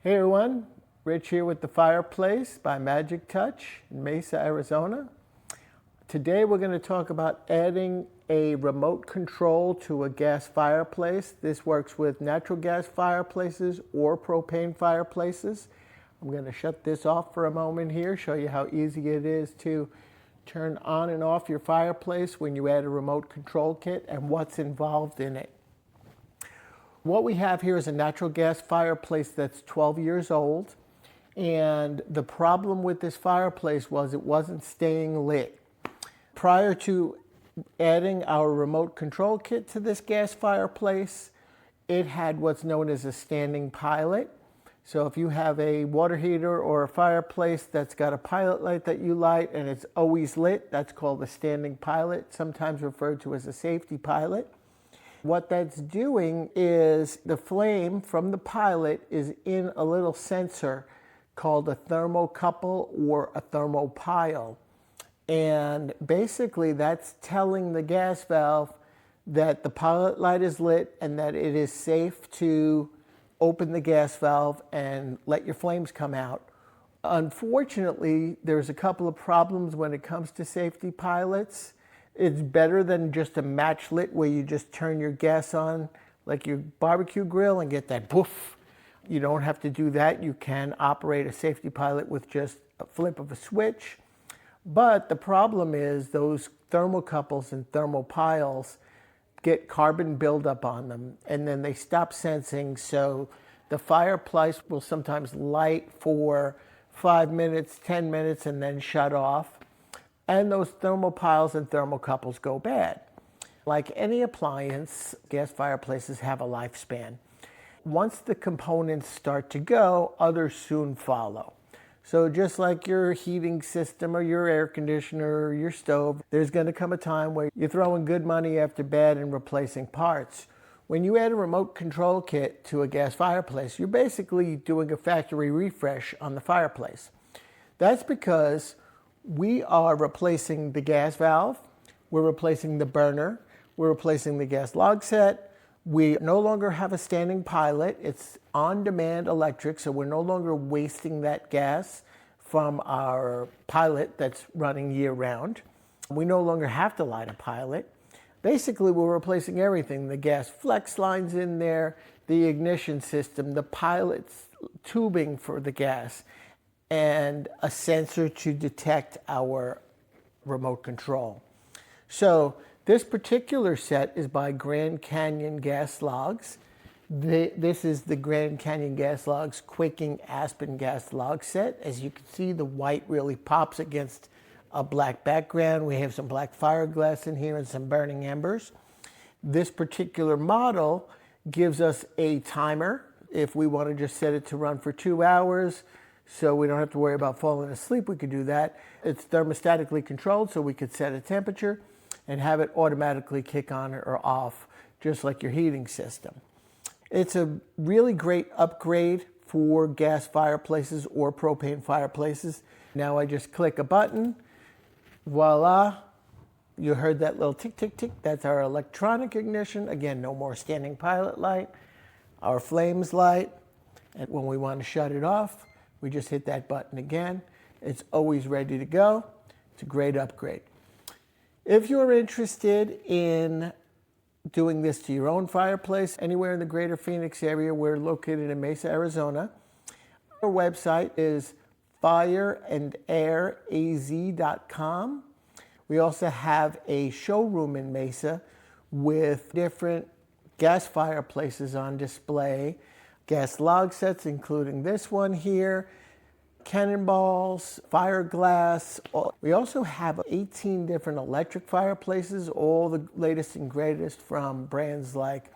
Hey everyone, Rich here with the Fireplace by Magic Touch in Mesa, Arizona. Today we're going to talk about adding a remote control to a gas fireplace. This works with natural gas fireplaces or propane fireplaces. I'm going to shut this off for a moment here, show you how easy it is to turn on and off your fireplace when you add a remote control kit and what's involved in it. What we have here is a natural gas fireplace that's 12 years old, and the problem with this fireplace was it wasn't staying lit. Prior to adding our remote control kit to this gas fireplace, it had what's known as a standing pilot. So if you have a water heater or a fireplace that's got a pilot light that you light and it's always lit, that's called a standing pilot, sometimes referred to as a safety pilot. What that's doing is the flame from the pilot is in a little sensor called a thermocouple or a thermopile. And basically that's telling the gas valve that the pilot light is lit and that it is safe to open the gas valve and let your flames come out. Unfortunately, there's a couple of problems when it comes to safety pilots. It's better than just a match lit where you just turn your gas on like your barbecue grill and get that poof. You don't have to do that. You can operate a safety pilot with just a flip of a switch. But the problem is those thermocouples and thermopiles get carbon buildup on them and then they stop sensing. So the fireplace will sometimes light for 5 minutes, 10 minutes, and then shut off. And those thermopiles and thermocouples go bad. Like any appliance, gas fireplaces have a lifespan. Once the components start to go, others soon follow. So just like your heating system or your air conditioner or your stove, there's going to come a time where you're throwing good money after bad and replacing parts. When you add a remote control kit to a gas fireplace, you're basically doing a factory refresh on the fireplace. That's because we are replacing the gas valve, we're replacing the burner, we're replacing the gas log set. We no longer have a standing pilot. It's on-demand electric, so we're no longer wasting that gas from our pilot that's running year-round. We no longer have to light a pilot. Basically, we're replacing everything. The gas flex lines in there, the ignition system, the pilot's tubing for the gas, and a sensor to detect our remote control. So this particular set is by Grand Canyon Gas Logs. This is the Grand Canyon Gas Logs Quaking Aspen Gas Log Set. As you can see, the white really pops against a black background. We have some black fiberglass in here and some burning embers. This particular model gives us a timer if we want to just set it to run for 2 hours. So we don't have to worry about falling asleep. We could do that. It's thermostatically controlled, so we could set a temperature and have it automatically kick on or off, just like your heating system. It's a really great upgrade for gas fireplaces or propane fireplaces. Now I just click a button, voila. You heard that little tick, tick, tick. That's our electronic ignition. Again, no more standing pilot light. Our flames light. And when we want to shut it off, we just hit that button again. It's always ready to go. It's a great upgrade. If you're interested in doing this to your own fireplace, anywhere in the greater Phoenix area, we're located in Mesa, Arizona. Our website is fireandairaz.com. We also have a showroom in Mesa with different gas fireplaces on display. Gas log sets, including this one here, cannonballs, fiberglass. We also have 18 different electric fireplaces, all the latest and greatest from brands like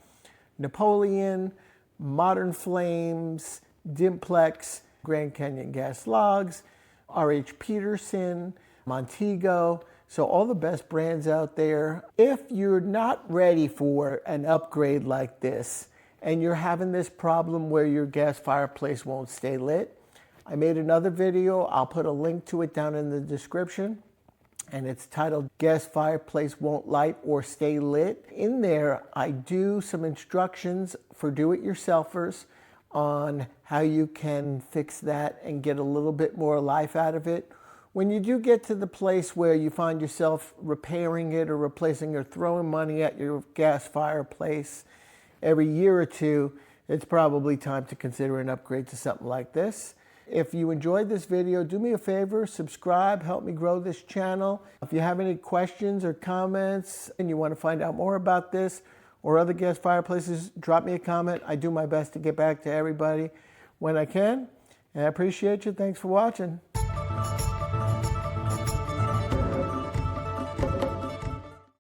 Napoleon, Modern Flames, Dimplex, Grand Canyon Gas Logs, R.H. Peterson, Montego. So all the best brands out there. If you're not ready for an upgrade like this, and you're having this problem where your gas fireplace won't stay lit, I made another video. I'll put a link to it down in the description. And it's titled Gas Fireplace Won't Light or Stay Lit. In there, I do some instructions for do-it-yourselfers on how you can fix that and get a little bit more life out of it. When you do get to the place where you find yourself repairing it or replacing or throwing money at your gas fireplace every year or two, it's probably time to consider an upgrade to something like this. If you enjoyed this video, do me a favor, subscribe, help me grow this channel. If you have any questions or comments and you want to find out more about this or other gas fireplaces, drop me a comment. I do my best to get back to everybody when I can. And I appreciate you. Thanks for watching.